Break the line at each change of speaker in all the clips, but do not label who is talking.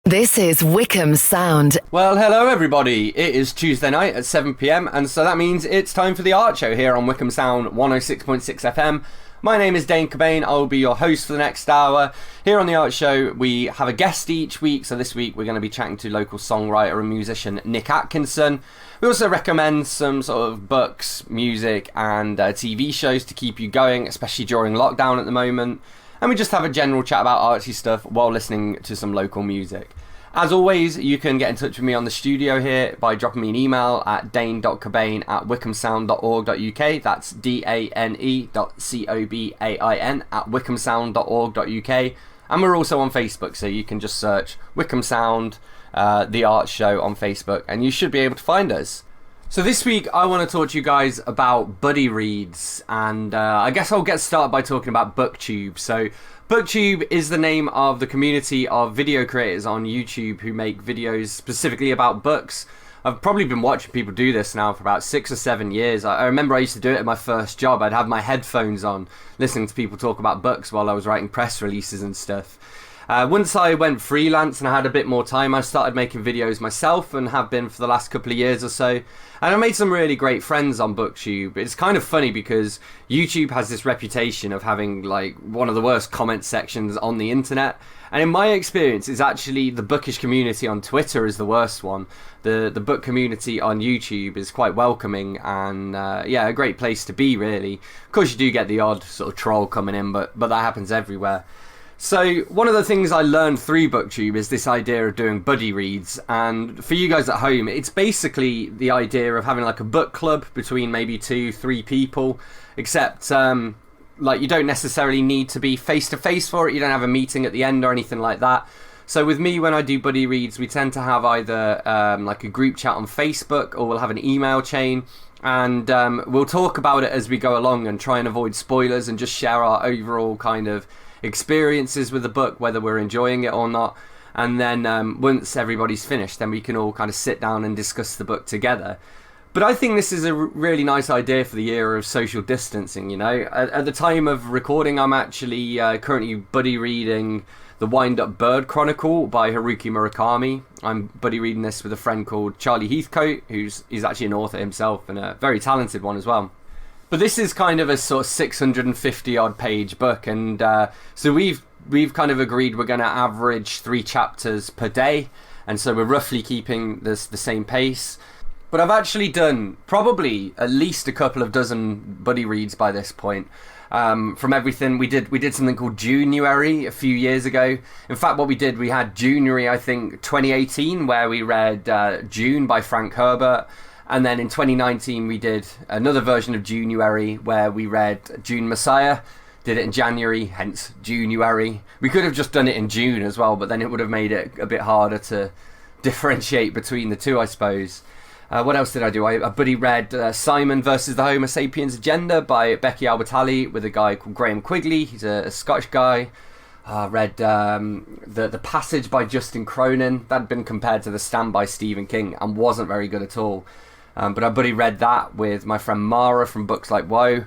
This is Wycombe Sound.
Well, hello everybody. It is Tuesday night at 7 p.m, and so that means it's time for the Art Show here on Wycombe Sound 106.6 FM. My name is Dane Cobain. I will be your host for the next hour. Here on the Art Show, we have a guest each week. So this week we're going to be chatting to local songwriter and musician Nick Atkinson. We also recommend some sort of books, music and TV shows to keep you going, especially during lockdown at the moment. And we just have a general chat about artsy stuff while listening to some local music. As always, you can get in touch with me on the studio here by dropping me an email at dane.cobain@wycombesound.org.uk. That's dane.cobain@wycombesound.org.uk. And we're also on Facebook, so you can just search Wycombe Sound, The Art Show on Facebook, and you should be able to find us. So this week I want to talk to you guys about buddy reads, and I guess I'll get started by talking about BookTube. So BookTube is the name of the community of video creators on YouTube who make videos specifically about books. I've probably been watching people do this now for about 6 or 7 years. I remember I used to do it at my first job. I'd have my headphones on, listening to people talk about books while I was writing press releases and stuff. Once I went freelance and I had a bit more time, I started making videos myself and have been for the last couple of years or so. And I made some really great friends on BookTube. It's kind of funny because YouTube has this reputation of having like one of the worst comment sections on the internet. And in my experience, it's actually the bookish community on Twitter is the worst one. The book community on YouTube is quite welcoming and a great place to be really. Of course you do get the odd sort of troll coming in, but that happens everywhere. So one of the things I learned through BookTube is this idea of doing buddy reads, and for you guys at home, it's basically the idea of having like a book club between maybe 2-3 people, except like you don't necessarily need to be face to face for it. You don't have a meeting at the end or anything like that. So with me, when I do buddy reads, we tend to have either like a group chat on Facebook, or we'll have an email chain, and we'll talk about it as we go along and try and avoid spoilers and just share our overall kind of experiences with the book, whether we're enjoying it or not. And then once everybody's finished, then we can all kind of sit down and discuss the book together. But I think this is a really nice idea for the era of social distancing, you know. At the time of recording, I'm actually currently buddy reading The Wind-Up Bird Chronicle by Haruki Murakami. I'm buddy reading this with a friend called Charlie Heathcote, he's actually an author himself and a very talented one as well. But this is kind of a sort of 650 odd page book, and so we've kind of agreed we're going to average 3 chapters per day, and so we're roughly keeping the same pace. But I've actually done probably at least a couple of dozen buddy reads by this point. From everything we did something called January a few years ago. In fact, what we did, we had January, I think 2018, where we read June by Frank Herbert. And then in 2019, we did another version of January where we read June Messiah. Did it in January, hence January. We could have just done it in June as well, but then it would have made it a bit harder to differentiate between the two, I suppose. What else did I do? I buddy read Simon versus the Homo Sapiens Agenda by Becky Albertalli with a guy called Graham Quigley. He's a Scottish guy. I read the Passage by Justin Cronin. That had been compared to The Stand by Stephen King and wasn't very good at all. But I buddy read that with my friend Mara from Books Like Woe.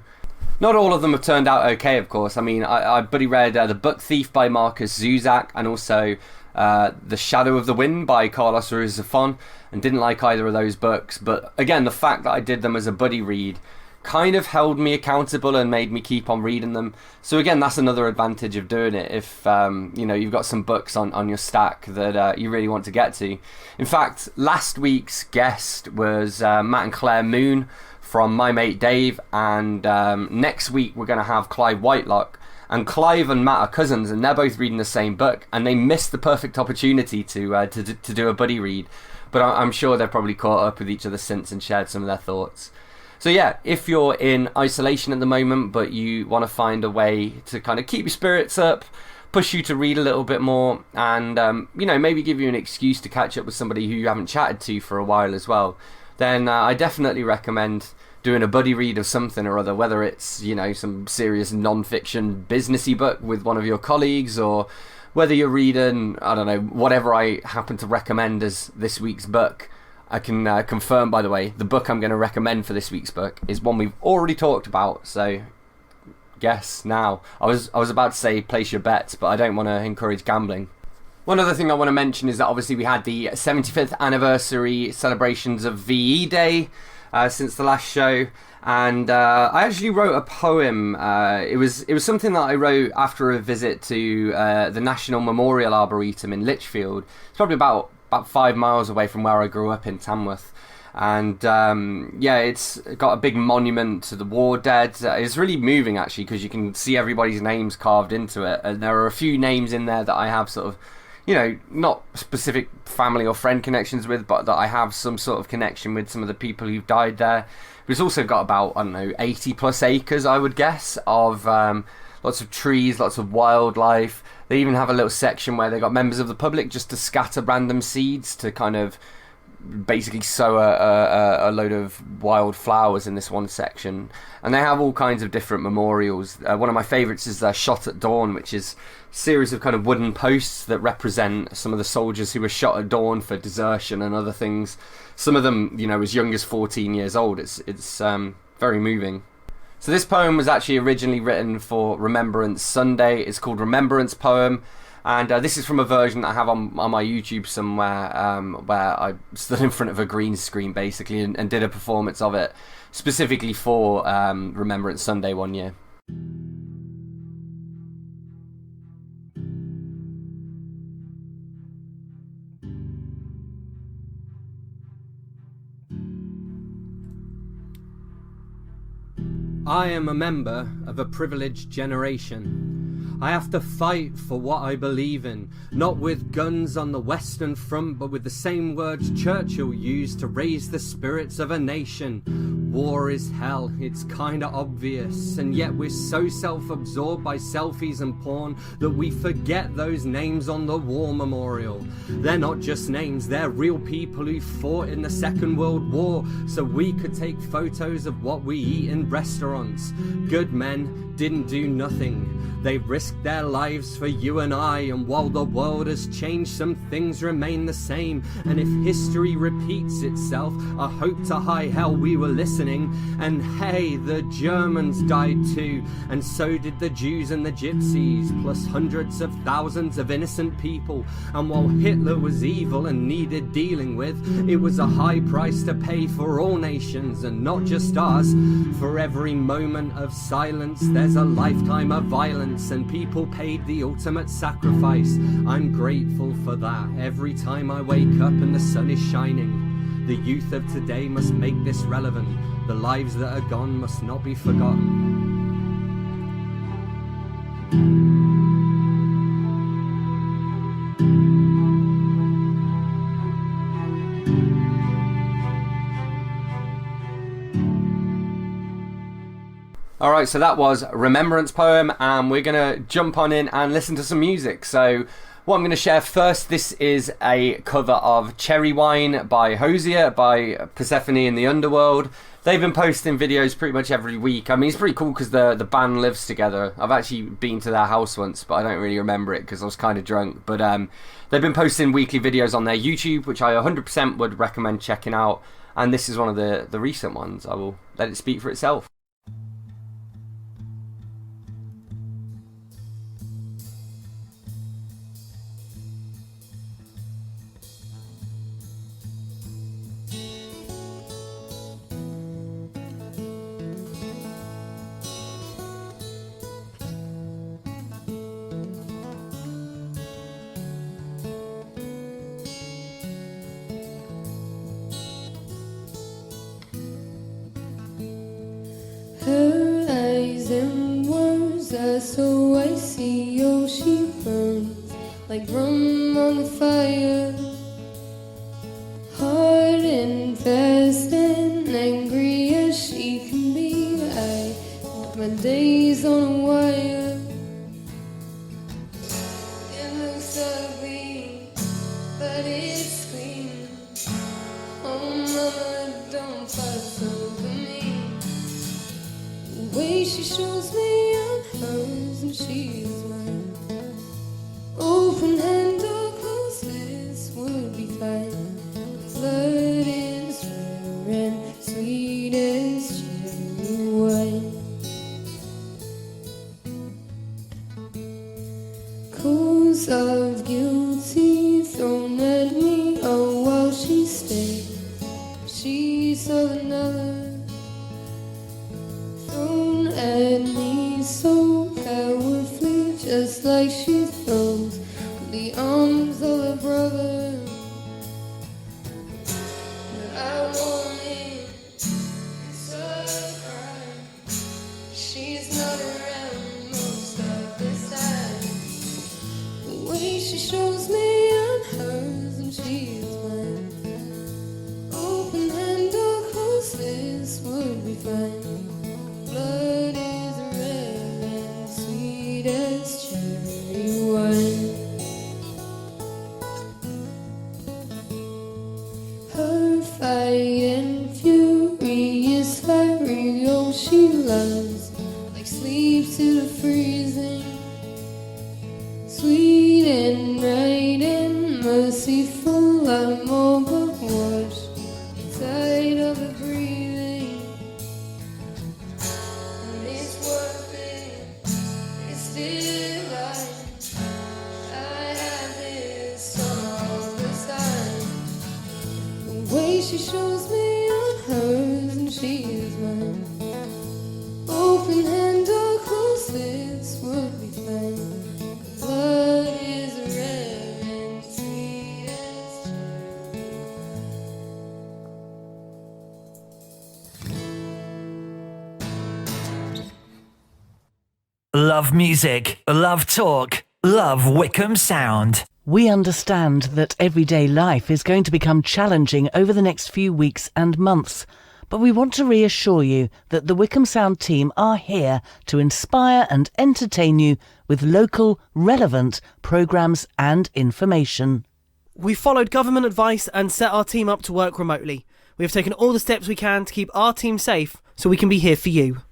Not all of them have turned out okay, of course. I mean, I buddy read The Book Thief by Marcus Zuzak and also The Shadow of the Wind by Carlos Ruiz Zafón, and didn't like either of those books. But again, the fact that I did them as a buddy read kind of held me accountable and made me keep on reading them. So again, that's another advantage of doing it if you've got some books on your stack that you really want to get to. In fact, last week's guest was Matt and Claire Moon from My Mate Dave, and next week we're going to have Clive Whitelock. And Clive and Matt are cousins, and they're both reading the same book, and they missed the perfect opportunity to do a buddy read. But I'm sure they've probably caught up with each other since and shared some of their thoughts. So yeah, if you're in isolation at the moment, but you want to find a way to kind of keep your spirits up, push you to read a little bit more, and maybe give you an excuse to catch up with somebody who you haven't chatted to for a while as well, then I definitely recommend doing a buddy read of something or other, whether it's, some serious non-fiction businessy book with one of your colleagues, or whether you're reading, I don't know, whatever I happen to recommend as this week's book. I can confirm, by the way, the book I'm going to recommend for this week's book is one we've already talked about, so guess now. I was about to say place your bets, but I don't want to encourage gambling. One other thing I want to mention is that obviously we had the 75th anniversary celebrations of VE Day since the last show, and I actually wrote a poem. It was something that I wrote after a visit to the National Memorial Arboretum in Lichfield. It's probably about 5 miles away from where I grew up in Tamworth. And yeah, it's got a big monument to the war dead. It's really moving actually, because you can see everybody's names carved into it, and there are a few names in there that I have sort of, you know, not specific family or friend connections with, but that I have some sort of connection with some of the people who've died there. But it's also got about, I don't know, 80 plus acres, I would guess, of lots of trees, lots of wildlife. They even have a little section where they got members of the public just to scatter random seeds to kind of basically sow a load of wild flowers in this one section. And they have all kinds of different memorials. One of my favourites is Shot at Dawn, which is a series of kind of wooden posts that represent some of the soldiers who were shot at dawn for desertion and other things. Some of them, you know, as young as 14 years old. It's very moving. So this poem was actually originally written for Remembrance Sunday. It's called Remembrance Poem. And this is from a version that I have on my YouTube somewhere, where I stood in front of a green screen basically and did a performance of it specifically for Remembrance Sunday one year. I am a member of a privileged generation. I have to fight for what I believe in, not with guns on the Western Front, but with the same words Churchill used to raise the spirits of a nation. War is hell, it's kinda obvious, and yet we're so self-absorbed by selfies and porn that we forget those names on the war memorial. They're not just names, they're real people who fought in the Second World War so we could take photos of what we eat in restaurants. Good men didn't do nothing. They risked their lives for you and I, and while the world has changed, some things remain the same. And if history repeats itself, I hope to high hell we were listening. And hey, the Germans died too, and so did the Jews and the Gypsies, plus hundreds of thousands of innocent people. And while Hitler was evil and needed dealing with, it was a high price to pay for all nations, and not just us. For every moment of silence, there's a lifetime of violence, and people paid the ultimate sacrifice. I'm grateful for that every time I wake up and the sun is shining. The youth of today must make this relevant. The lives that are gone must not be forgotten. Alright, so that was Remembrance Poem, and we're going to jump on in and listen to some music. So what I'm going to share first, this is a cover of Cherry Wine by Hosier, by Persephone and the Underworld. They've been posting videos pretty much every week. I mean, it's pretty cool because the band lives together. I've actually been to their house once, but I don't really remember it because I was kind of drunk. But they've been posting weekly videos on their YouTube, which I 100% would recommend checking out. And this is one of the recent ones. I will let it speak for itself.
Her eyes and words are so icy, oh she burns like rum on the fire. Hard and fast and angry as she can be, I put my days on a wire. It looks ugly, but it's clean. Oh mama, don't fuss over me. The way she shows me I'm hers and she's mine. Open hand or closed fist would be fine. Blood is rare and sweet as cherry wine. Coals of guilty she throws the arms of her brother. But I want it, it's a crime. She's not around most of the time. The way she shows me I'm hers and she's mine. Open hand or close fist would be fine. Blood is red and sweet as cherry wine. Her fight and fury is fiery, oh she loves like sleep to the freezing. Sweet and right and merciful, I'm all but washed inside of her breathing. And it's worth it, it's divine. I have this song all the time. The way she shows me I'm hers and she is mine. Open hand or close fist would be fine. Blood is red and sweet as cherry.
Love music, love talk, love Wycombe Sound.
We understand that everyday life is going to become challenging over the next few weeks and months, but we want to reassure you that the Wycombe Sound team are here to inspire and entertain you with local, relevant programmes and information.
We followed government advice and set our team up to work remotely. We have taken all the steps we can to keep our team safe so we can be here for you.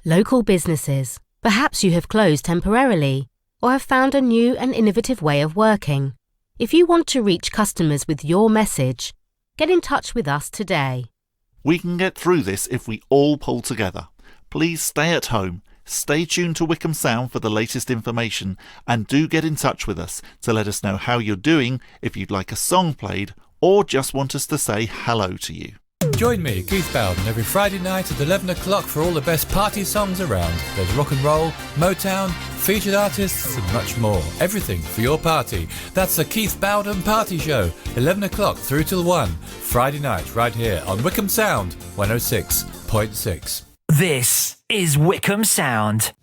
Local businesses. Perhaps you have closed temporarily or have found a new and innovative way of working. If you want to reach customers with your message, get in touch with us today.
We can get through this if we all pull together. Please stay at home, stay tuned to Wycombe Sound for the latest information, and do get in touch with us to let us know how you're doing, if you'd like a song played, or just want us to say hello to you.
Join me, Keith Bowden, every Friday night at 11 o'clock for all the best party songs around. There's rock and roll, Motown, featured artists and much more. Everything for your party. That's the Keith Bowden Party Show, 11 o'clock through till 1, Friday night, right here on Wycombe Sound 106.6.
This is Wycombe Sound.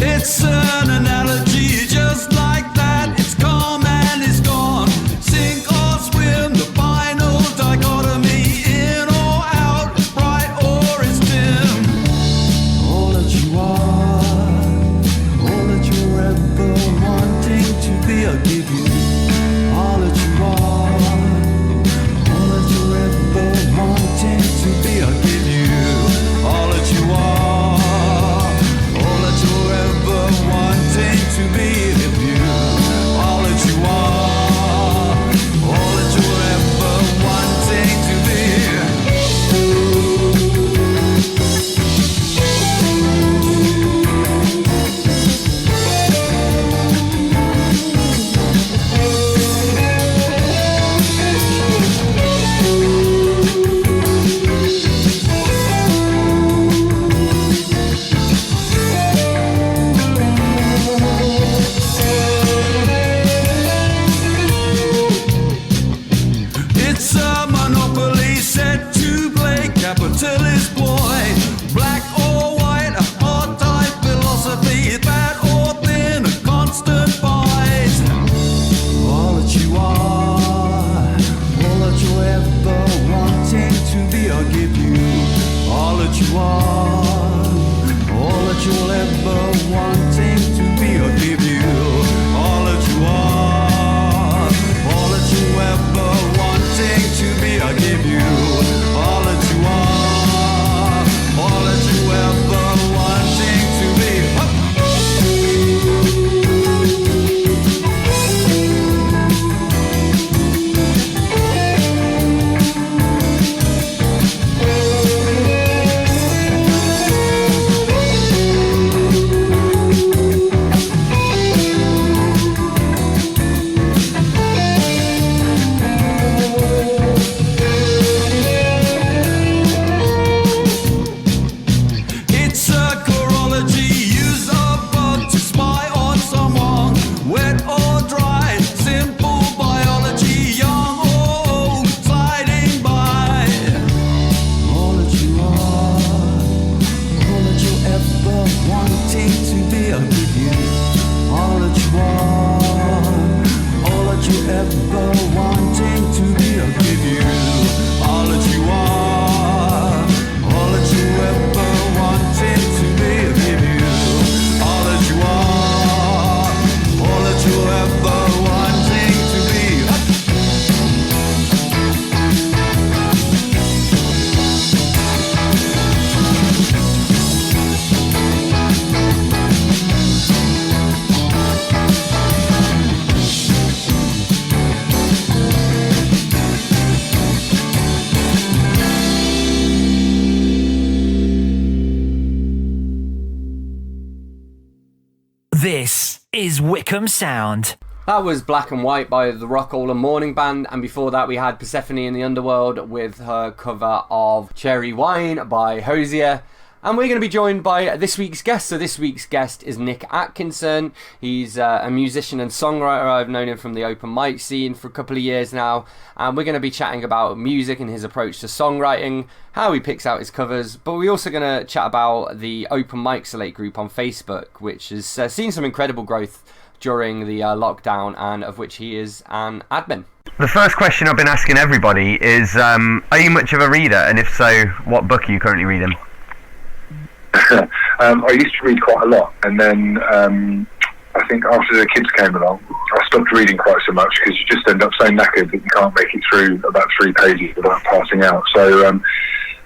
It's an analogy just like that. It's calm and it's gone. Sink or swim, the final dichotomy. In or out, bright or it's dim. All that you are
This is Wycombe Sound.
That was Black and White by the Rockola Mourning Band, and before that we had Persephone in the Underworld with her cover of Cherry Wine by Hosier. And we're going to be joined by this week's guest. So this week's guest is Nick Atkinson. He's a musician and songwriter. I've known him from the open mic scene for a couple of years now. And we're going to be chatting about music and his approach to songwriting, how he picks out his covers. But we're also going to chat about the Open Mic Slate group on Facebook, which has seen some incredible growth during the lockdown, and of which he is an admin.
The first question I've been asking everybody is, are you much of a reader? And if so, what book are you currently reading?
I used to read quite a lot, and then I think after the kids came along, I stopped reading quite so much because you just end up so knackered that you can't make it through about 3 pages without passing out. So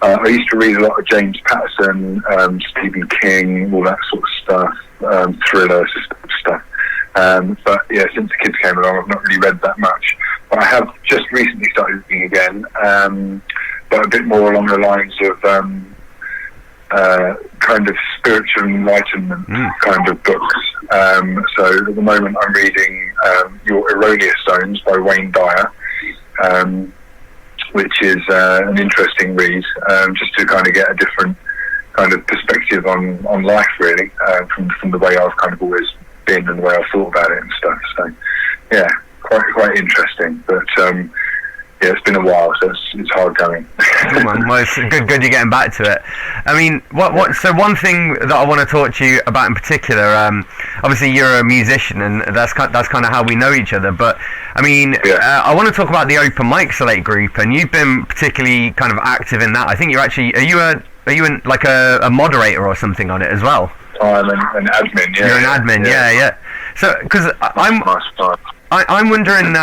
I used to read a lot of James Patterson, Stephen King, all that sort of stuff, thriller stuff. But yeah, since the kids came along, I've not really read that much. But I have just recently started reading again, but a bit more along the lines of kind of spiritual enlightenment kind of books. So at the moment I'm reading Your Erroneous Zones by Wayne Dyer, which is an interesting read, just to kind of get a different kind of perspective on life, really, from the way I've kind of always been and the way I've thought about it and stuff. So yeah, quite interesting, but yeah, it's been a while, so it's hard going.
Well, it's good you're getting back to it. I mean, so one thing that I want to talk to you about in particular, obviously you're a musician, and that's kind of how we know each other, but I mean, I want to talk about the Open Mic Slate group, and you've been particularly kind of active in that. I think you're actually, are you a moderator or something on it as well?
I'm an admin, yeah.
You're an admin, yeah. So, because I'm wondering,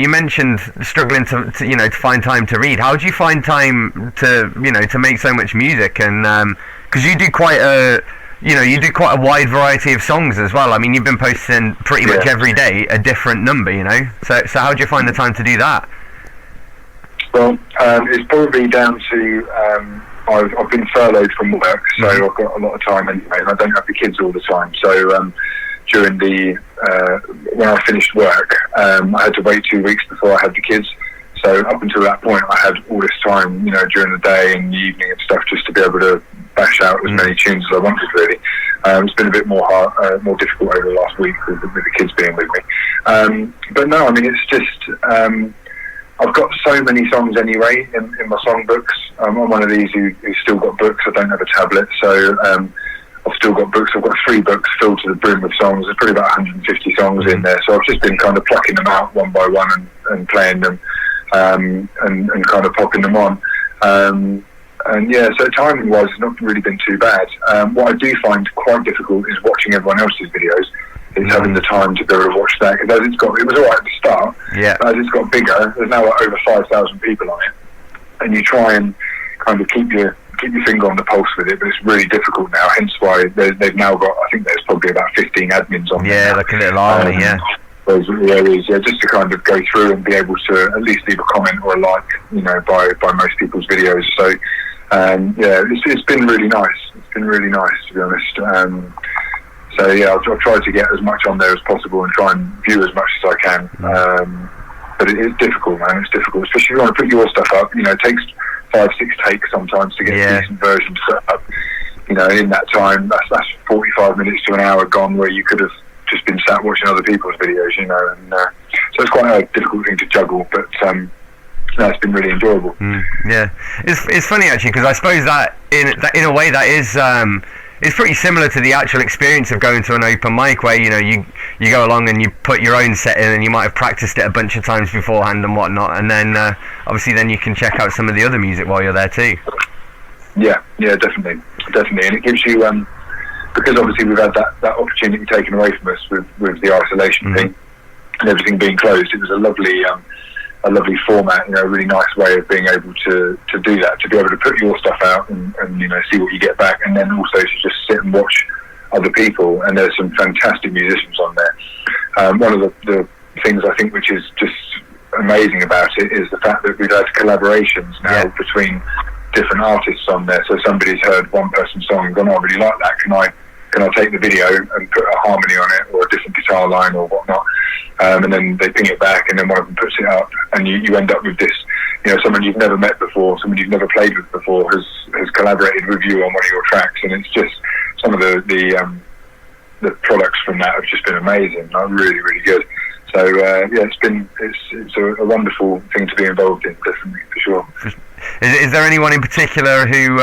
you mentioned struggling to find time to read. How do you find time to make so much music? And because you do quite a wide variety of songs as well. I mean, you've been posting pretty much every day a different number, So how do you find the time to do that?
Well, it's probably down to I've been furloughed from work, so I've got a lot of time anyway, and I don't have the kids all the time. So during when I finished work, I had to wait 2 weeks before I had the kids. So up until that point, I had all this time, during the day and the evening and stuff, just to be able to bash out as many tunes as I wanted, really. It's been a bit more difficult over the last week with the kids being with me. But no, I mean, it's just I've got so many songs anyway in my songbooks. I'm one of these who's still got books. I don't have a tablet, so I've still got books. I've got 3 books filled to the brim with songs. There's probably about 150 songs in there. So I've just been kind of plucking them out one by one and playing them and kind of popping them on. And yeah, so timing-wise, it's not really been too bad. What I do find quite difficult is watching everyone else's videos. It's having the time to be able to watch that, because it was alright at the start, but as it's got bigger, there's now over 5,000 people on it, and you try and kind of keep your finger on the pulse with it, but it's really difficult now, hence why they've now got, I think there's probably about 15 admins on there.
Yeah, like a little army,
just to kind of go through and be able to at least leave a comment or a like, by most people's videos. So, it's been really nice. It's been really nice, to be honest. So yeah, I've tried to get as much on there as possible and try and view as much as I can. But it is difficult, man. It's difficult, especially if you want to put your stuff up. It takes 5-6 takes sometimes to get a decent version set up. In that time, that's 45 minutes to an hour gone, where you could have just been sat watching other people's videos. And so it's quite a difficult thing to juggle. But no, it's been really enjoyable.
Yeah, it's funny actually, because I suppose that in a way that is. It's pretty similar to the actual experience of going to an open mic, where you go along and you put your own set in, and you might have practiced it a bunch of times beforehand and whatnot, and then obviously then you can check out some of the other music while you're there too.
Yeah, definitely, and it gives you because obviously we've had that opportunity taken away from us with the isolation thing and everything being closed. It was a lovely format, a really nice way of being able to do that, to be able to put your stuff out and see what you get back, and then also to just sit and watch other people. And there's some fantastic musicians on there. One of the things I think which is just amazing about it is the fact that we've had collaborations now between different artists on there. So somebody's heard one person's song and gone, "Oh, I really like that. Can I can I take the video and put a harmony on it or a different guitar line or whatnot, and then they ping it back, and then one of them puts it up, and you end up with this, someone you've never met before, someone you've never played with before has collaborated with you on one of your tracks, and it's just some of the products from that have just been amazing, like really, really good. So it's a wonderful thing to be involved in, definitely, for sure.
Is there anyone in particular who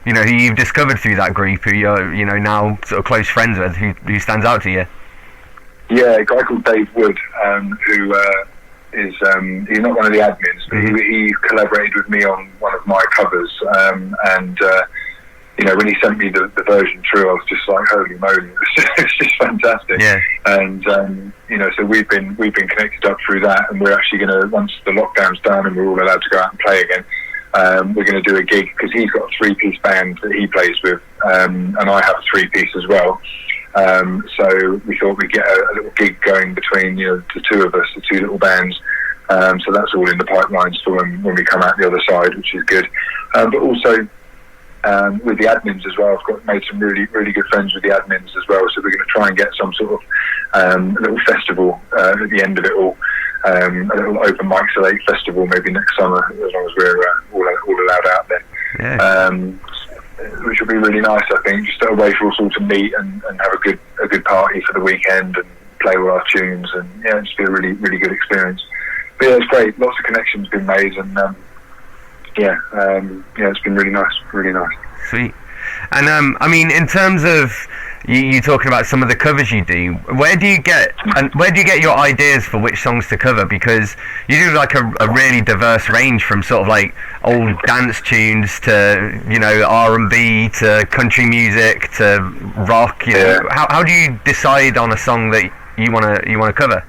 who you've discovered through that group, who you're now sort of close friends with, who stands out to you?
Yeah, a guy called Dave Wood, who is he's not one of the admins, but he collaborated with me on one of my covers, and when he sent me the version through, I was just like, holy moly, it's just fantastic. Yeah. And so we've been connected up through that, and we're actually going to, once the lockdown's done and we're all allowed to go out and play again, we're going to do a gig, because he's got a 3-piece band that he plays with, and I have a 3-piece as well. So we thought we'd get a little gig going between the two of us, the two little bands. So that's all in the pipelines for when we come out the other side, which is good. But also with the admins as well, I've made some really, really good friends with the admins as well. So we're going to try and get some sort of little festival at the end of it all, a little open mic select festival maybe next summer, as long as we're all allowed out there. Yeah. Which will be really nice, I think, just a way for us all to meet and have a good party for the weekend and play all our tunes, and just be a really, really good experience. But it's great. Lots of connections been made, and it's been really nice, really nice.
Sweet. And in terms of you talking about some of the covers you do, where do you get your ideas for which songs to cover? Because you do like a really diverse range, from sort of like old dance tunes to R&B to country music to rock. How do you decide on a song that you want to cover?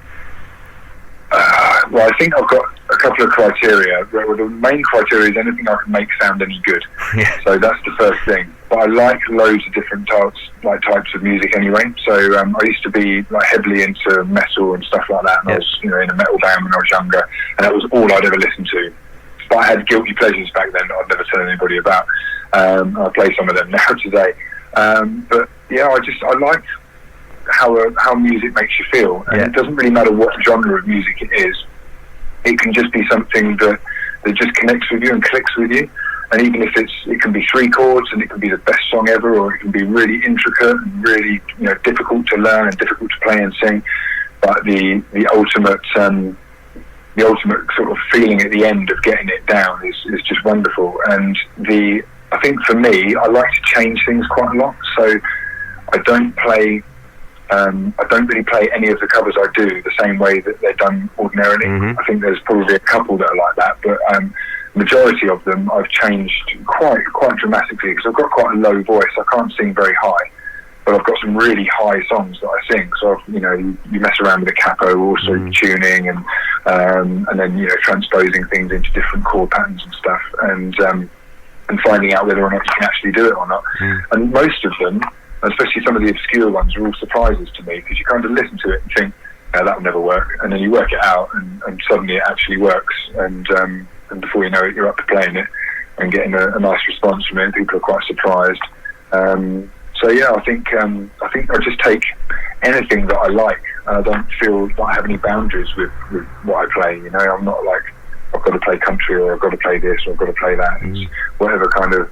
Well, I think I've got a couple of criteria. Well, the main criteria is anything I can make sound any good. Yeah. So that's the first thing. But I like loads of different types of music anyway. So I used to be heavily into metal and stuff like that, and I was in a metal band when I was younger, and that was all I'd ever listened to. But I had guilty pleasures back then that I'd never tell anybody about. I play some of them now today. But I like how music makes you feel, and it doesn't really matter what genre of music it is. It can just be something that just connects with you and clicks with you. And even if it can be 3 chords, and it can be the best song ever, or it can be really intricate and really difficult to learn and difficult to play and sing. But the ultimate sort of feeling at the end of getting it down is just wonderful. And I think for me, I like to change things quite a lot. So I don't really play any of the covers I do the same way that they're done ordinarily. I think there's probably a couple that are like that, but majority of them I've changed quite dramatically, because I've got quite a low voice. I can't sing very high, but I've got some really high songs that I sing. So you mess around with the capo, also tuning and then transposing things into different chord patterns and stuff, and finding out whether or not you can actually do it or not. And most of them, especially some of the obscure ones, are all surprises to me, because you kind of listen to it and think, that will never work, and then you work it out, and suddenly it actually works, and before you know it, you're up to playing it and getting a nice response from it. People are quite surprised. I think I just take anything that I like. I don't feel that I have any boundaries with what I play. I'm not like, I've got to play country, or I've got to play this, or I've got to play that. It's whatever kind of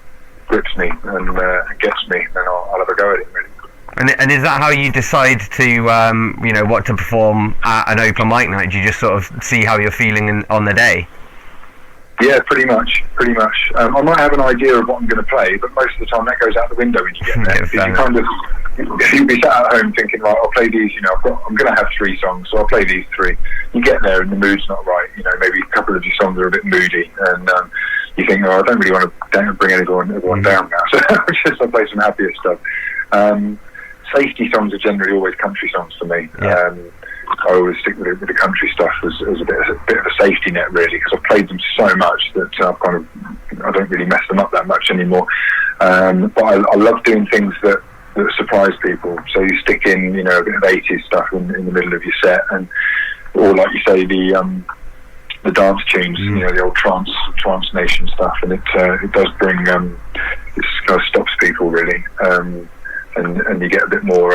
grips me and gets me, then I'll have a go at it, really.
And is that how you decide to what to perform at an open mic night? Do you just sort of see how you're feeling on the day?
Yeah, pretty much. I might have an idea of what I'm going to play, but most of the time that goes out the window when you get there. Because you'll be sat at home thinking, right, I'll play these. I'm going to have 3 songs, so I'll play these 3. You get there and the mood's not right. Maybe a couple of your songs are a bit moody, and you think, I don't really want to bring everyone down now, so I'll play some happier stuff. Safety songs are generally always country songs for me. I always stick with the country stuff as a bit of a safety net, really, because I've played them so much that I don't really mess them up that much anymore. But I love doing things that surprise people. So you stick in a bit of 80s stuff in the middle of your set, or like you say, the dance tunes, the old trance nation stuff, and it does bring it kind of stops people, really. and you get a bit more.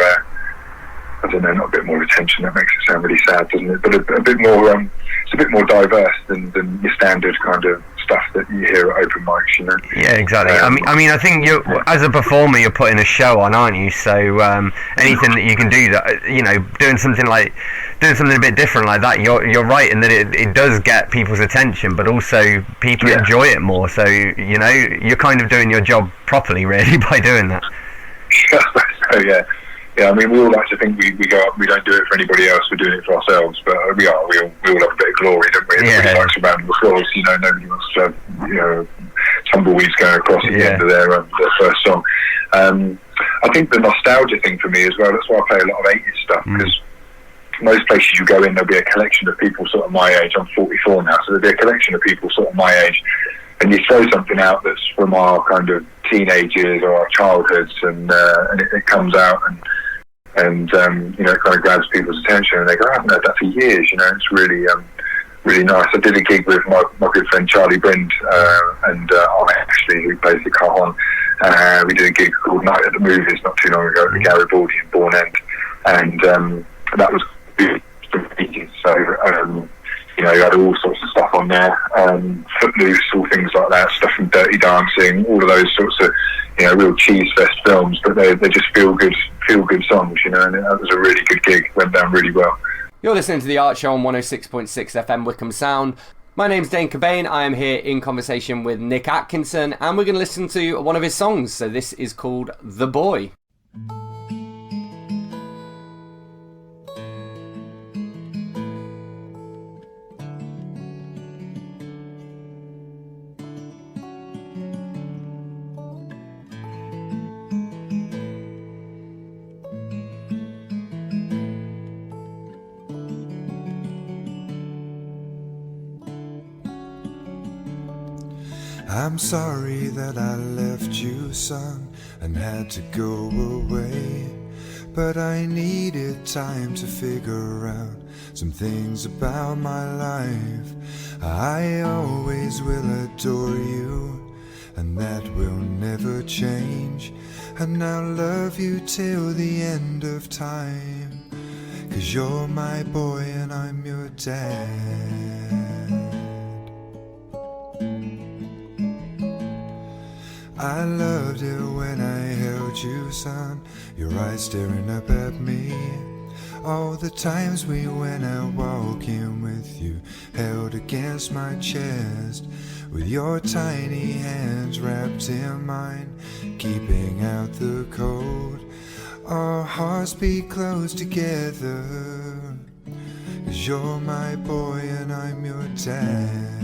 I don't know, not a bit more attention. That makes it sound really sad, doesn't it? But a bit more. It's a bit more diverse than your standard kind of stuff that you hear at open mics, you know.
Yeah, exactly. I mean, I think you, as a performer, you're putting a show on, aren't you? So anything that you can do, that doing something a bit different like that, you're right in that it does get people's attention, but also people enjoy it more. So you're kind of doing your job properly, really, by doing that.
So yeah. I mean, we all like to think we go up. We don't do it for anybody else. We're doing it for ourselves. But we all have a bit of glory, don't we? Everybody likes to round of applause. Nobody wants to have tumbleweeds going across at the end of their first song. I think the nostalgia thing for me as well. That's why I play a lot of 80s stuff, because most places you go in, there'll be a collection of people sort of my age. I'm 44 now, so there'll be a collection of people sort of my age. And you throw something out that's from our kind of teenagers or our childhoods, and it comes out and it kind of grabs people's attention, and they go, I haven't heard that for years. It's really really nice. I did a gig with my good friend Charlie Brind and Ashley, who plays the cajon. We did a gig called Night at the Movies not too long ago at the Garibaldi in Bourne End, and that was good. So you had all sorts of stuff on there, Footloose, all things like that, stuff from Dirty Dancing, all of those sorts of real cheese fest films, but they just feel good songs, and that was a really good gig. Went down really well.
You're listening to The Art Show on 106.6 FM Wycombe Sound. My name's Dane Cobain. I am here in conversation with Nick Atkinson, and we're going to listen to one of his songs. So this is called The Boy.
I'm sorry that I left you, son, and had to go away, but I needed time to figure out some things about my life. I always will adore you, and that will never change, and I'll love you till the end of time, 'cause you're my boy and I'm your dad. I loved it when I held you, son, your eyes staring up at me. All the times we went out walking with you, held against my chest, with your tiny hands wrapped in mine, keeping out the cold. Our hearts beat close together, 'cause you're my boy and I'm your dad.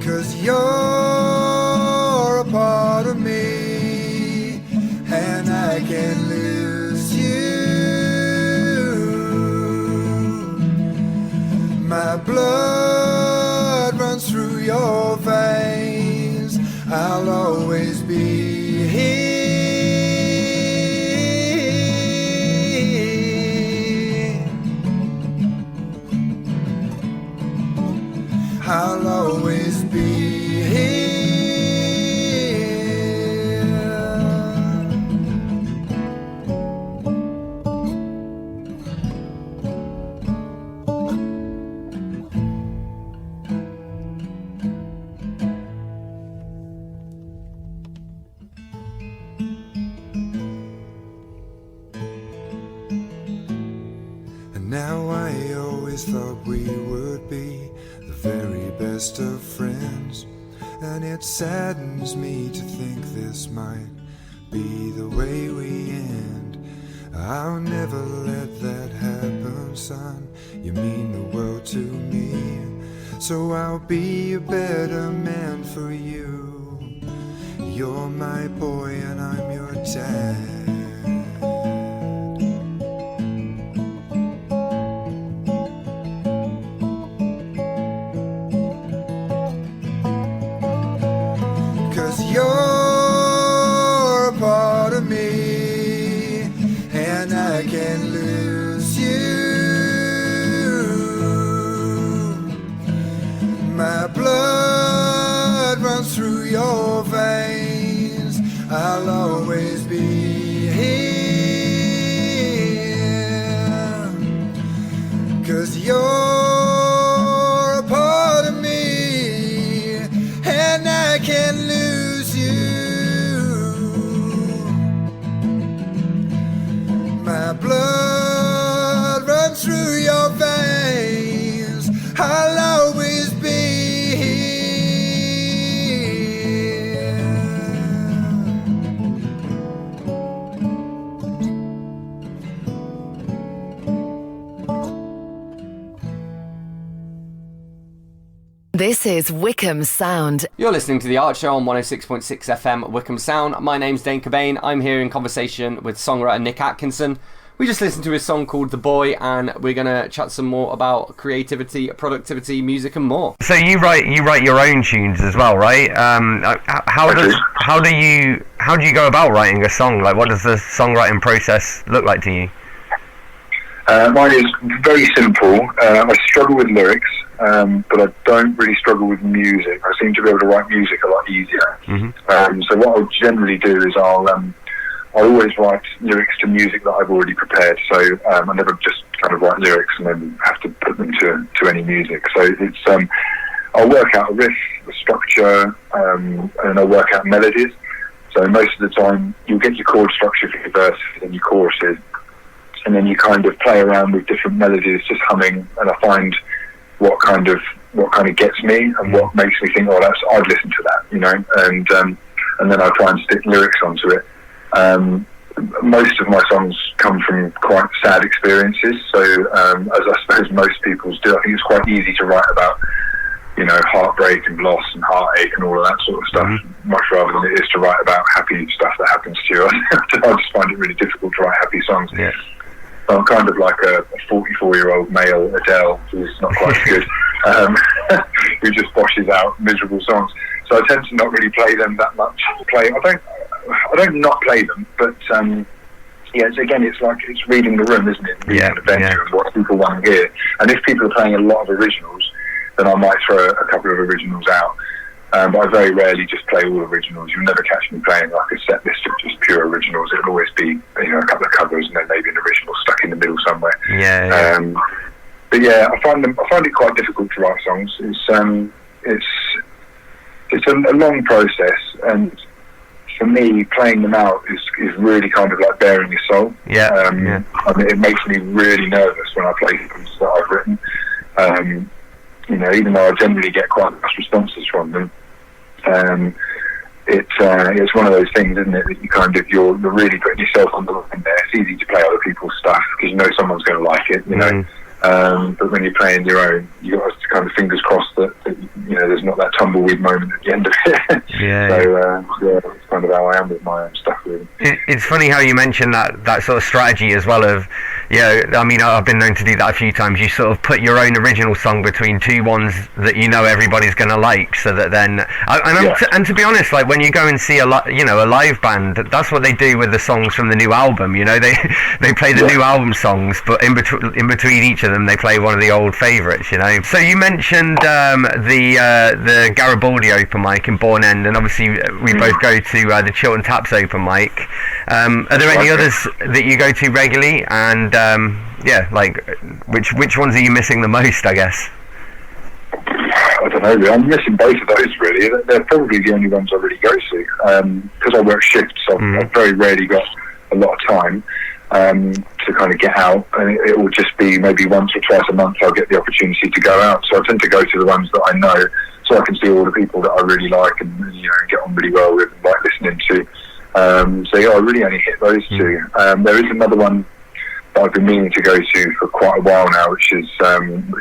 'Cause you're a part of me, and I can't lose you. My blood runs through your veins. I'll always be here. I'll always be here. And now I always thought we would be the very best of friends, and it saddens me to think this might be the way we end. I'll never let that happen, son. You mean the world to me, so I'll be a better man for you. You're my boy and I'm your dad. You're a part of me, and I can't lose you. I'll always be here, 'cause you're a part of me, and I can't lose you. My blood runs through your veins, I'll always be here.
This is Wycombe Sound.
You're listening to The Art Show on 106.6 FM Wycombe Sound. My name's Dane Cobain. I'm here in conversation with songwriter Nick Atkinson. We just listened to his song called The Boy, and we're going to chat some more about creativity, productivity, music and more. So you write your own tunes as well, right? How do you go about writing a song? Like, what does the songwriting process look like to you?
Mine is very simple. I struggle with lyrics, but I don't really struggle with music. I seem to be able to write music a lot easier. Mm-hmm. So what I'll generally do is I'll always write lyrics to music that I've already prepared. So I never just kind of write lyrics and then have to put them to any music. So it's I'll work out a riff, a structure, and I'll work out melodies. So most of the time you'll get your chord structure for your verses and your choruses, and then you kind of play around with different melodies, just humming, and I find what kind of gets me and what makes me think, oh, I'd listen to that, you know, and then I try and stick lyrics onto it. Most of my songs come from quite sad experiences, so as I suppose most people's do, I think it's quite easy to write about, you know, heartbreak and loss and heartache and all of that sort of stuff, much rather than it is to write about happy stuff that happens to you. I just find it really difficult to write happy songs. Yeah. I'm kind of like a 44-year-old male Adele, who's not quite as good, who just boshes out miserable songs. So I tend to not really play them that much. I don't not play them, but yeah, it's like it's reading the room, isn't it? Reading the venue and what people want to hear. And if people are playing a lot of originals, then I might throw a couple of originals out. But I very rarely just play all originals. You'll never catch me playing like a set list of just pure originals. It'll always be, you know, a couple of covers and then maybe an original stuck in the middle somewhere. But yeah, I find it quite difficult to write songs. It's a long process, and for me, playing them out is really kind of like bearing your soul. I mean, it makes me really nervous when I play things that I've written. You know, even though I generally get quite nice responses from them, it's one of those things, isn't it, that you're really putting yourself on the line there. It's easy to play other people's stuff because you know someone's going to like it, you know. But when you're playing your own, you got to kind of fingers crossed that you know there's not that tumbleweed moment at the end of it. That's kind of how I am with my own stuff. Really.
It's funny how you mentioned that sort of strategy as well of, I mean, I've been known to do that a few times. You sort of put your own original song between two ones that you know everybody's going to like, so that then, and to be honest, like when you go and see a live band, that's what they do with the songs from the new album. You know, they play the new album songs, but in between each of them, they play one of the old favourites. You know. So you mentioned the Garibaldi open mic in Bourne End, and obviously we both go to the Chiltern Taps open mic. Are there any others that you go to regularly? And like which ones are you missing the most, I guess?
I don't know, I'm missing both of those really. They're probably the only ones I really go to, because I work shifts, so I've very rarely got a lot of time to kind of get out, and it will just be maybe once or twice a month I'll get the opportunity to go out. So I tend to go to the ones that I know, so I can see all the people that I really like and, you know, get on really well with and like listening to. So yeah, I really only hit those two. There is another one that I've been meaning to go to for quite a while now, which is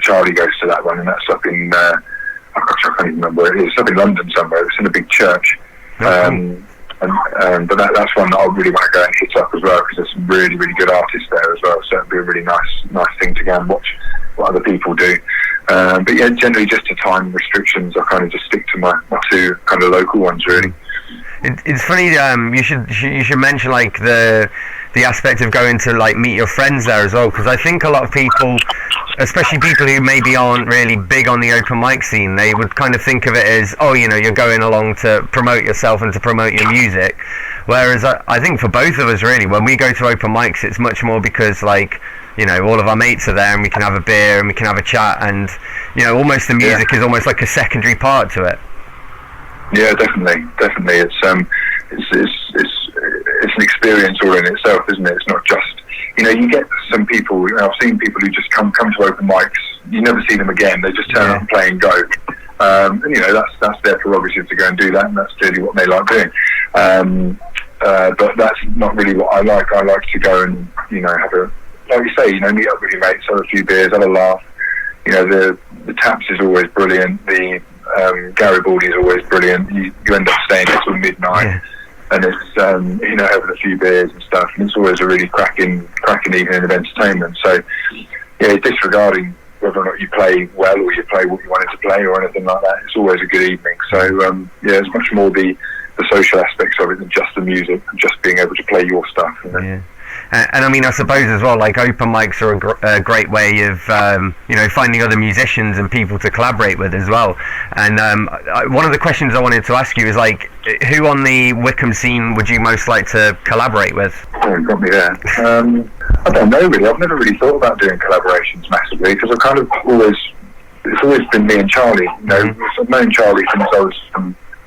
Charlie goes to that one, and that's up in I can't even remember where it is. It's up in London somewhere. It's in a big church. But that's one that I really want to go and hit up as well, because there's some really, really good artists there as well. So it'd be a really nice thing to go and watch what other people do. But yeah, generally just to time restrictions, I kind of just stick to my two kind of local ones really.
It's funny. You should mention like the aspect of going to like meet your friends there as well, because I think a lot of people, especially people who maybe aren't really big on the open mic scene, they would kind of think of it as, oh, you know, you're going along to promote yourself and to promote your music.
Whereas I think for both of us, really, when we go to open mics, it's much more because, like, you know, all of our mates are there and we can have a beer and we can have a chat, and, you know, almost the music is almost like a secondary part to it.
Yeah, definitely. It's an experience all in itself, isn't it? It's not just, you know, you get some people, you know, I've seen people who just come to open mics, you never see them again, they just turn up and play and go. And, you know, that's their prerogative to go and do that, and that's clearly what they like doing. But that's not really what I like. I like to go and, you know, have a, like you say, you know, meet up with your mates, have a few beers, have a laugh. You know, the Taps is always brilliant, the Garibaldi is always brilliant. You end up staying until midnight, and it's you know, having a few beers and stuff, and it's always a really cracking evening of entertainment. So yeah, disregarding whether or not you play well or you play what you wanted to play or anything like that, it's always a good evening. So yeah, it's much more the social aspects of it than just the music and just being able to play your stuff. You know?
Yeah. And I mean, I suppose as well, like, open mics are a great way of, you know, finding other musicians and people to collaborate with as well. And one of the questions I wanted to ask you is, like, who on the Wycombe scene would you most like to collaborate with?
Oh, you got me there. I don't know, really. I've never really thought about doing collaborations massively, because I've kind of it's always been me and Charlie. You know, I've known Charlie since I was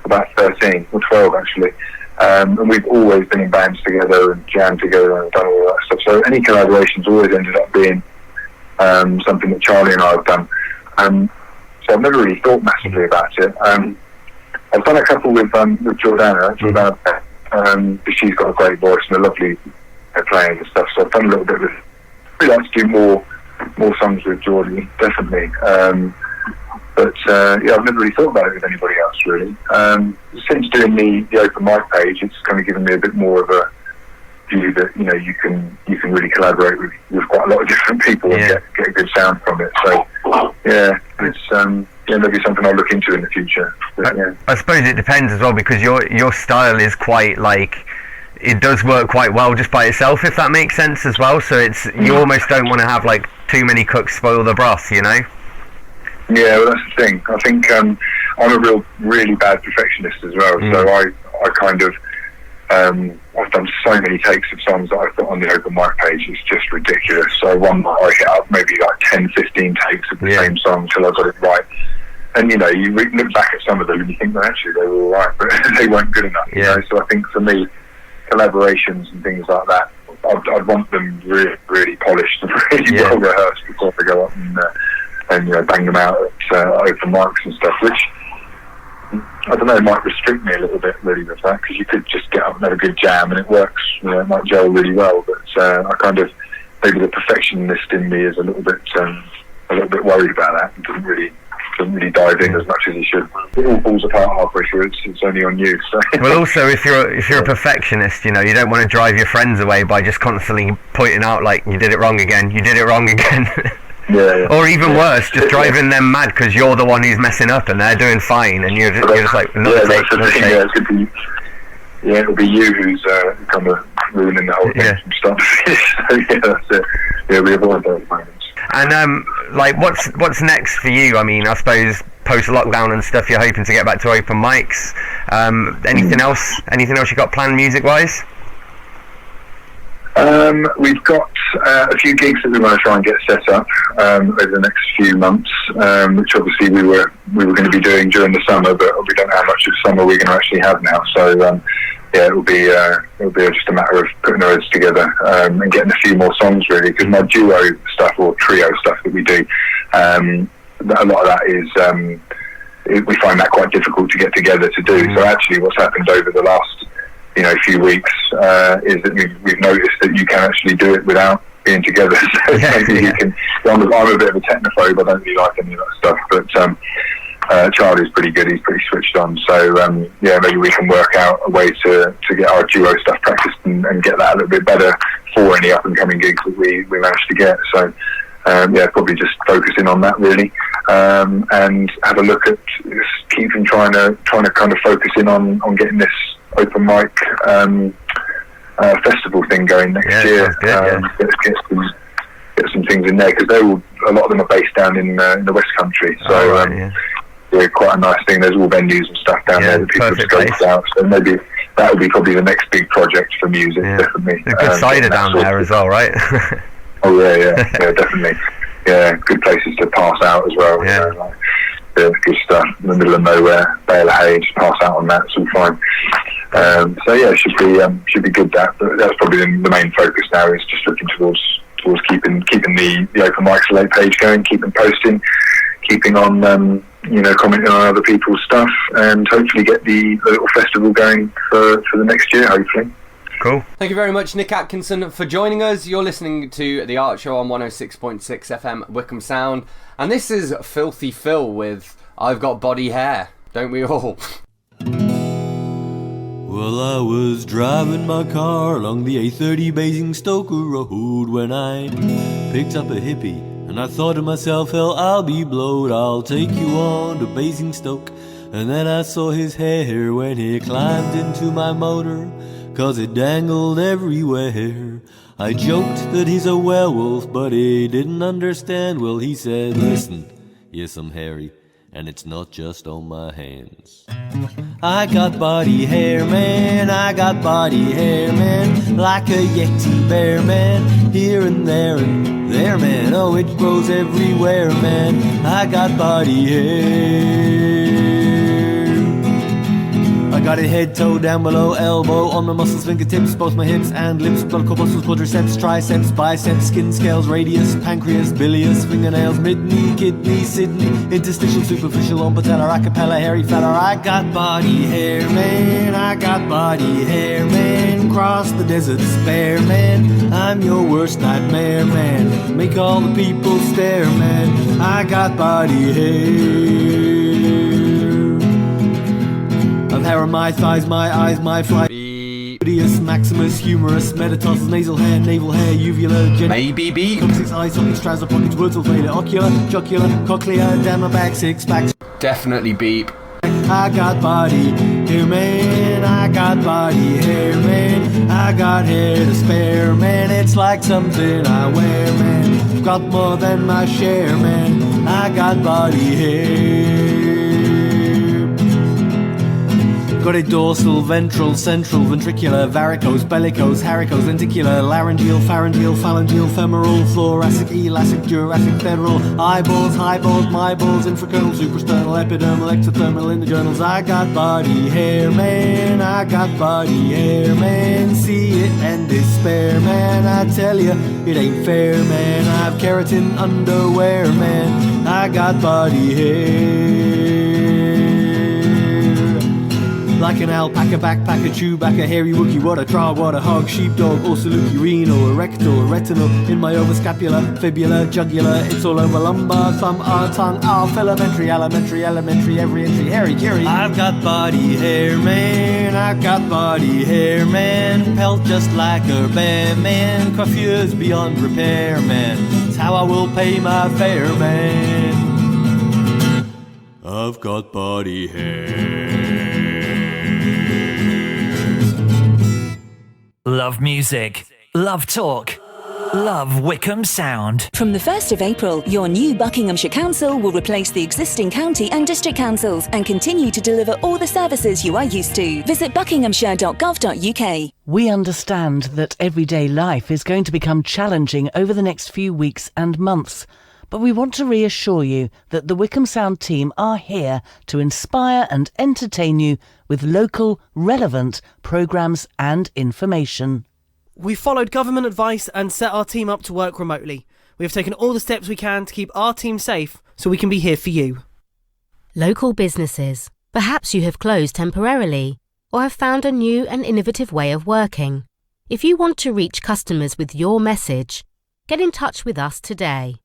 about 13 or 12, actually. And we've always been in bands together and jammed together and done all that stuff. So any collaborations always ended up being something that Charlie and I have done. So I've never really thought massively about it. I've done a couple with Jordana, because she's got a great voice and a lovely playing and stuff. So I've done a little bit with. I'd like to do more songs with Jordan, definitely. But yeah, I've never really thought about it with anybody else, really. Since doing the open mic page, it's kind of given me a bit more of a view that, you know, you can really collaborate with quite a lot of different people and get a good sound from it. So yeah, it's maybe something I'll look into in the future. But, yeah.
I suppose it depends as well, because your style is quite, like, it does work quite well just by itself, if that makes sense as well. So it's you almost don't want to have, like, too many cooks spoil the broth, you know.
Yeah, well, that's the thing. I think I'm a really bad perfectionist as well. So I kind of I've done so many takes of songs that I've put on the open mic page. It's just ridiculous. So one night I hit up maybe like 10, 15 takes of the same song till I got it right. And, you know, you look back at some of them and you think, well, actually they were all right, but they weren't good enough. You know? So I think for me, collaborations and things like that, I'd want them really, really polished and really well rehearsed before they go up and you know, bang them out at open mics and stuff, which, I don't know, might restrict me a little bit really with that, because you could just get up and have a good jam and it works, you know, it might gel really well, but I kind of, maybe the perfectionist in me is a little bit worried about that and doesn't really dive in as much as he should. It all falls apart halfway through. It's only on you. So.
Well, also, if you're a perfectionist, you know, you don't want to drive your friends away by just constantly pointing out, like, you did it wrong again.
Yeah.
Or even worse, just driving them mad because you're the one who's messing up and they're doing fine, and you're just like, another take.
Yeah, it'll be you who's kind of ruining the whole thing from start to finish. So yeah, that's it. Yeah, we avoid those moments.
And like, what's next for you? I mean, I suppose post lockdown and stuff, you're hoping to get back to open mics. Anything else? Anything else you got planned music wise?
We've got a few gigs that we want to try and get set up over the next few months, which obviously we were going to be doing during the summer, but we don't know how much of summer we're going to actually have now. So yeah, it'll be just a matter of putting our heads together and getting a few more songs, really, because my duo stuff or trio stuff that we do, a lot of that is we find that quite difficult to get together to do. So actually, what's happened over the last few weeks is that we've noticed that you can actually do it without being together. So you can. I'm a bit of a technophobe. I don't really like any of that stuff, but Charlie's pretty good. He's pretty switched on. So yeah, maybe we can work out a way to get our duo stuff practiced and get that a little bit better for any up and coming gigs that we managed to get. So yeah, probably just focusing on that really, and have a look at keeping trying to kind of focus in on getting this open mic festival thing going next year. Get some things in there, because a lot of them are based down in the West Country, so yeah, quite a nice thing. There's all venues and stuff down there that people just go out. So maybe that will be probably the next big project for music, definitely.
A good cider down there as well, right?
Oh yeah, definitely. Yeah, good places to pass out as well.
Yeah.
You know, like, good stuff in the middle of nowhere, bale of hay, just pass out on that, it's all fine. So yeah, it should be good. But that's probably the main focus now, is just looking towards keeping the open mic slate page going, keeping posting, keeping on commenting on other people's stuff, and hopefully get the little festival going for the next year, hopefully.
Cool.
Thank you very much, Nick Atkinson, for joining us. You're listening to The Art Show on 106.6 FM Wycombe Sound, and this is Filthy Phil with I've Got Body Hair, don't we all?
Well, I was driving my car along the A30 Basingstoke Road when I picked up a hippie, and I thought to myself, hell, I'll be blowed, I'll take you on to Basingstoke. And then I saw his hair when he climbed into my motor, 'cause it dangled everywhere. I joked that he's a werewolf, but he didn't understand. Well, he said, listen, yes, I'm hairy, and it's not just on my hands. I got body hair, man, I got body hair, man, like a Yeti bear, man, here and there, man, oh, it grows everywhere, man, I got body hair. I got it head, toe, down below, elbow, on my muscles, fingertips, both my hips and lips, blood corpuscles, quadriceps, triceps, biceps, skin scales, radius, pancreas, bilious, fingernails, mid-knee, kidney, Sydney, interstitial, superficial, on patella, acapella, hairy fella. I got body hair, man, I got body hair, man, cross the desert spare, man, I'm your worst nightmare, man, make all the people stare, man, I got body hair. I've hair on my thighs, my eyes, my flight. Gluteus, maximus, humerus, metatarsals, nasal hair, navel hair, uvula,
maybe beep.
Coccyx, eye sockets, trouser pockets, words of failure, ocular, jocular, cochlea, down my back, six packs.
Definitely beep.
I got body hair, man, I got body hair, man, I got hair to spare, man, it's like something I wear, man, I've got more than my share, man, I got body hair. Got a dorsal, ventral, central, ventricular, varicose, bellicose, haricose, lenticular, laryngeal, pharyngeal, phalangeal, femoral, thoracic, elastic, jurassic, federal, eyeballs, highballs, my balls, infracernal, suprasternal, epidermal, ectothermal in the journals. I got body hair, man, I got body hair, man, see it and despair, man, I tell you, it ain't fair, man, I've keratin underwear, man, I got body hair. Like an alpaca, backpacker, Chewbacca, hairy Wookie, what a trial, what a hog, sheepdog, orsaluki, renal, erector, retinal, in my overscapula, fibula, jugular, it's all over lumbar, thumb, tongue, filamentary, elementary, every entry, hairy, Kiri. I've got body hair, man, I've got body hair, man, pelt just like a bear, man, coiffures beyond repair, man, it's how I will pay my fare, man. I've got body hair.
Love music, love talk, love Wycombe Sound.
From the 1st of April, your new Buckinghamshire Council will replace the existing county and district councils and continue to deliver all the services you are used to. Visit buckinghamshire.gov.uk.
We understand that everyday life is going to become challenging over the next few weeks and months, but we want to reassure you that the Wycombe Sound team are here to inspire and entertain you with local, relevant programmes and information.
We followed government advice and set our team up to work remotely. We have taken all the steps we can to keep our team safe so we can be here for you.
Local businesses. Perhaps you have closed temporarily or have found a new and innovative way of working. If you want to reach customers with your message, get in touch with us today.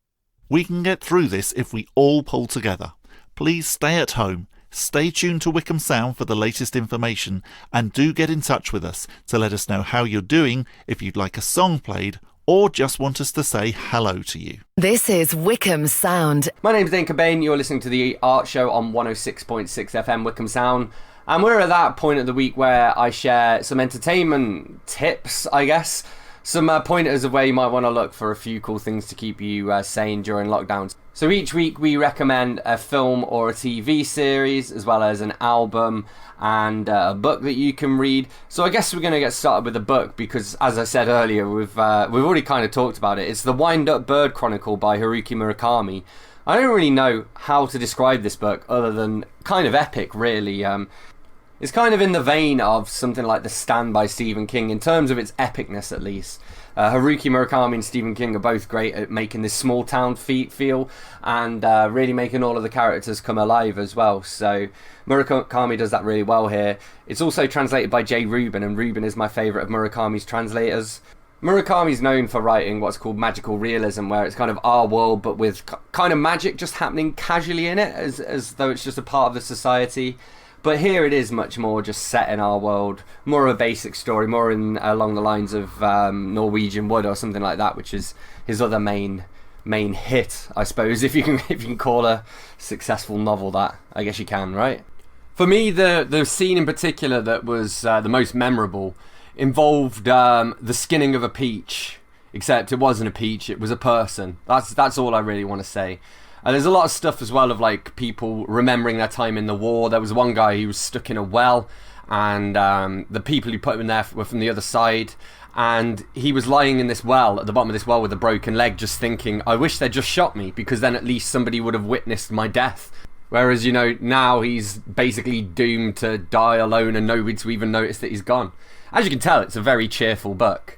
We can get through this if we all pull together. Please stay at home, stay tuned to Wycombe Sound for the latest information, and do get in touch with us to let us know how you're doing, if you'd like a song played, or just want us to say hello to you.
This is Wycombe Sound.
My name's Dane Cobain, you're listening to The Art Show on 106.6 FM Wycombe Sound, and we're at that point of the week where I share some entertainment tips, I guess, some pointers of where you might want to look for a few cool things to keep you sane during lockdowns. So each week we recommend a film or a TV series, as well as an album and a book that you can read. So I guess we're going to get started with the book because, as I said earlier, we've already kind of talked about it. It's The Wind-Up Bird Chronicle by Haruki Murakami. I don't really know how to describe this book other than kind of epic, really. It's kind of in the vein of something like The Stand by Stephen King, in terms of its epicness at least. Haruki Murakami and Stephen King are both great at making this small town feel and really making all of the characters come alive as well. So Murakami does that really well here. It's also translated by Jay Rubin, and Rubin is my favourite of Murakami's translators. Murakami's known for writing what's called magical realism, where it's kind of our world but with kind of magic just happening casually in it, as though it's just a part of the society. But here it is much more just set in our world, more of a basic story, more along the lines of Norwegian Wood or something like that, which is his other main hit, I suppose, if you can call a successful novel that. I guess you can, right? For me, the scene in particular that was the most memorable involved the skinning of a peach, except it wasn't a peach, it was a person. That's all I really want to say. And there's a lot of stuff as well of like people remembering their time in the war. There was one guy who was stuck in a well, and the people who put him in there were from the other side, and he was lying in this well, at the bottom of this well with a broken leg, just thinking, I wish they'd just shot me, because then at least somebody would have witnessed my death. Whereas, you know, now he's basically doomed to die alone and nobody to even notice that he's gone. As you can tell, it's a very cheerful book.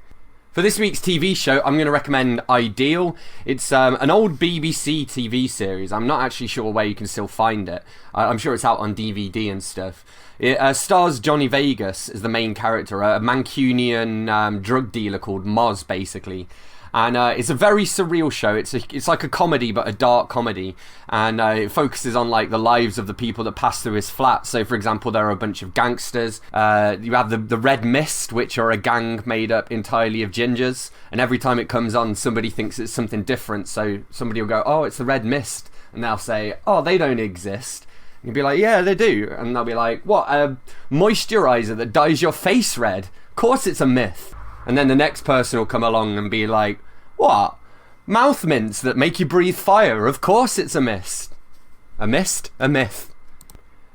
For this week's TV show, I'm going to recommend Ideal. It's an old BBC TV series. I'm not actually sure where you can still find it. I'm sure it's out on DVD and stuff. It stars Johnny Vegas as the main character, a Mancunian drug dealer called Moz, basically. And it's a very surreal show. It's like a comedy, but a dark comedy, and it focuses on like the lives of the people that pass through his flat. So, for example, there are a bunch of gangsters. You have the Red Mist, which are a gang made up entirely of gingers, and every time it comes on, somebody thinks it's something different. So somebody will go, "Oh, it's the Red Mist," and they'll say, "Oh, they don't exist." And you'll be like, "Yeah, they do," and they'll be like, "What? A moisturizer that dyes your face red? Of course, it's a myth." And then the next person will come along and be like, "What? Mouth mints that make you breathe fire? Of course it's a mist." A mist? A myth.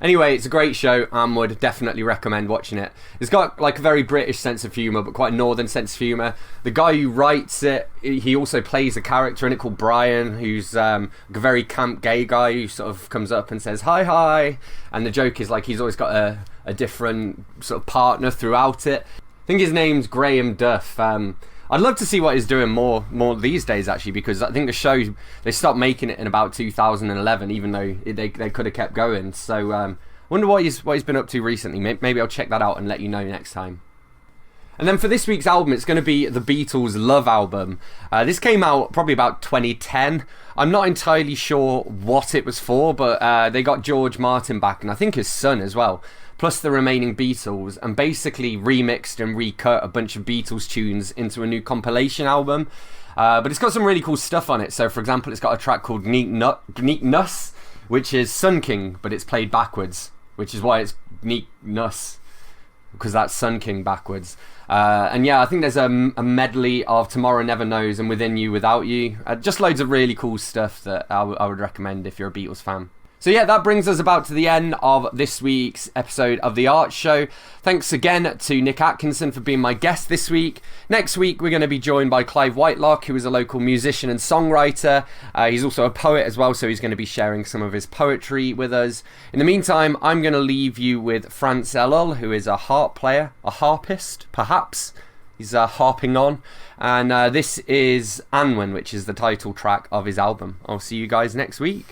Anyway, it's a great show and would definitely recommend watching it. It's got like a very British sense of humour, but quite a northern sense of humour. The guy who writes it, he also plays a character in it called Brian, who's a very camp gay guy who sort of comes up and says, "Hi." And the joke is like he's always got a different sort of partner throughout it. I think his name's Graham Duff. I'd love to see what he's doing more these days, actually, because I think the show, they stopped making it in about 2011, even though they could have kept going. So I wonder what he's been up to recently. Maybe I'll check that out and let you know next time. And then for this week's album, it's going to be the Beatles' Love album. This came out probably about 2010. I'm not entirely sure what it was for, but they got George Martin back, and I think his son as well, plus the remaining Beatles, and basically remixed and recut a bunch of Beatles tunes into a new compilation album. But it's got some really cool stuff on it. So, for example, it's got a track called Neat Nuss, which is Sun King, but it's played backwards, which is why it's Neat Nuss, because that's Sun King backwards. And yeah, I think there's a medley of Tomorrow Never Knows and Within You, Without You. Just loads of really cool stuff that I would recommend if you're a Beatles fan. So yeah, that brings us about to the end of this week's episode of The Art Show. Thanks again to Nick Atkinson for being my guest this week. Next week, we're going to be joined by Clive Whitelock, who is a local musician and songwriter. He's also a poet as well, so he's going to be sharing some of his poetry with us. In the meantime, I'm going to leave you with France Ellul, who is a harp player, a harpist, perhaps. He's harping on. And this is Anwen, which is the title track of his album. I'll see you guys next week.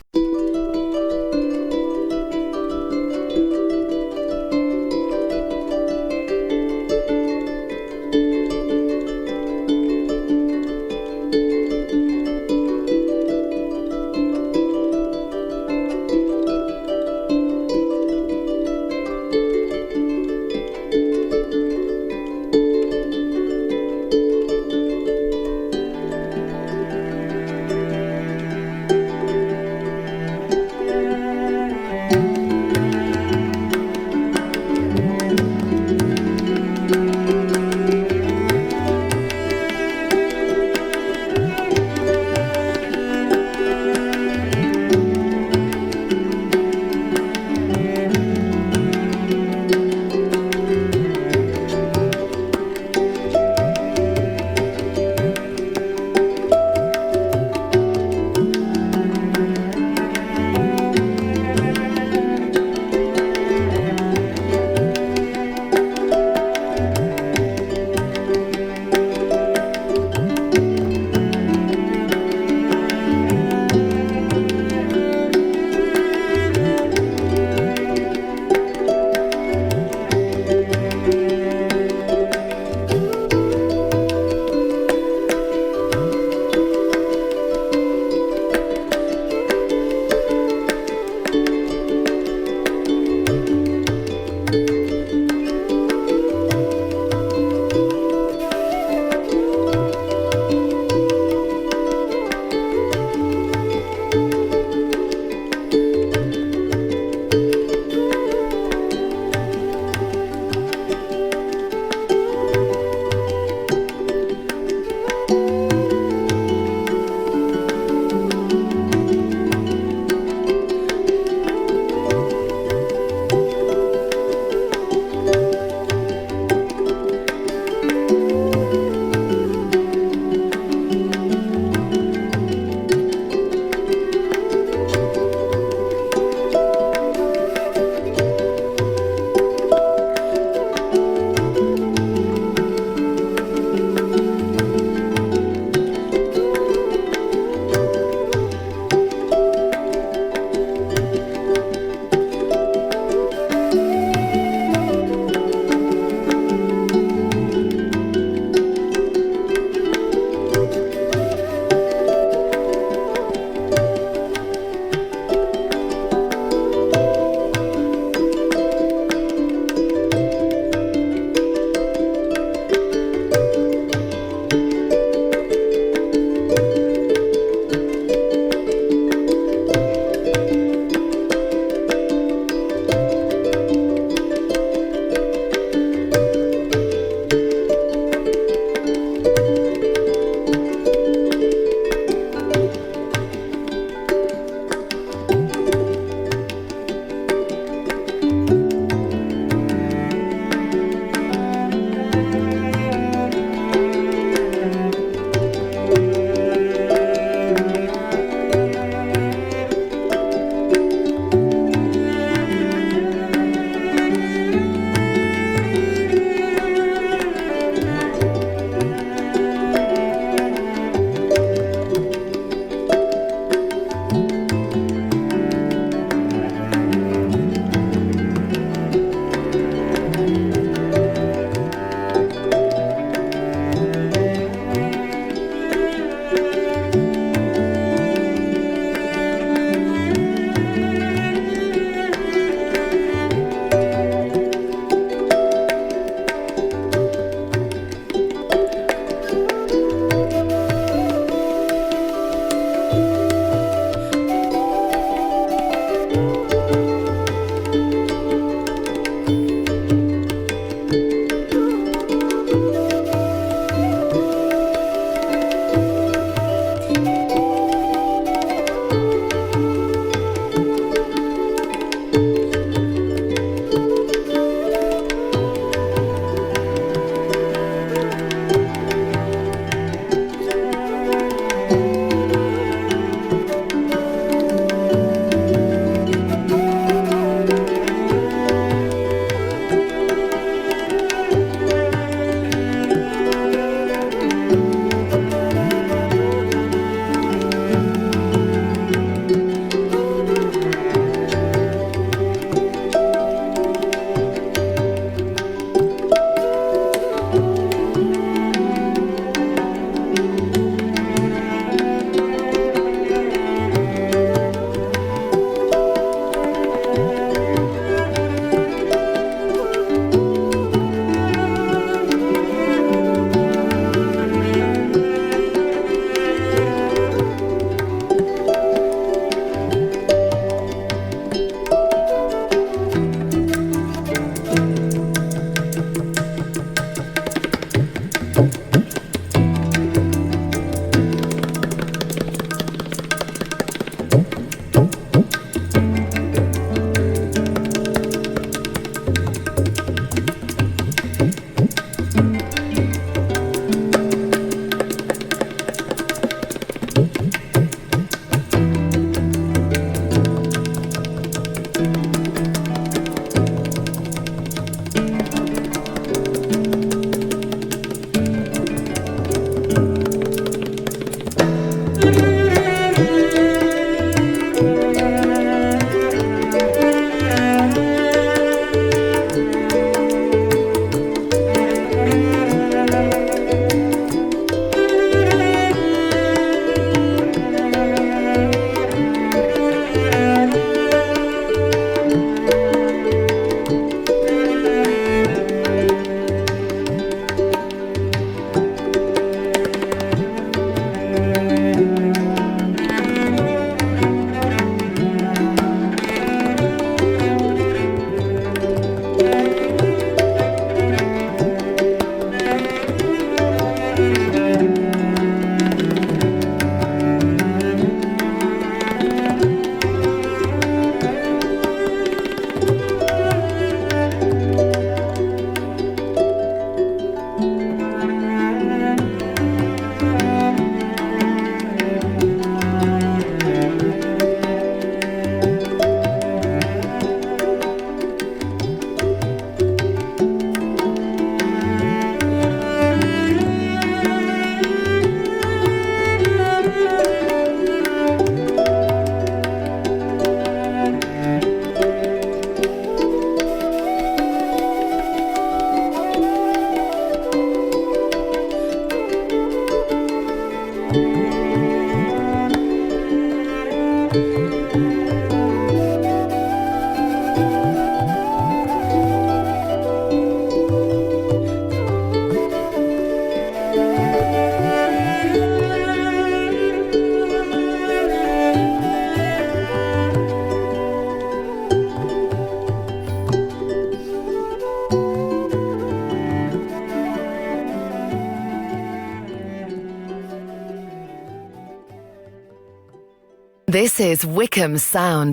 This is Wycombe Sound.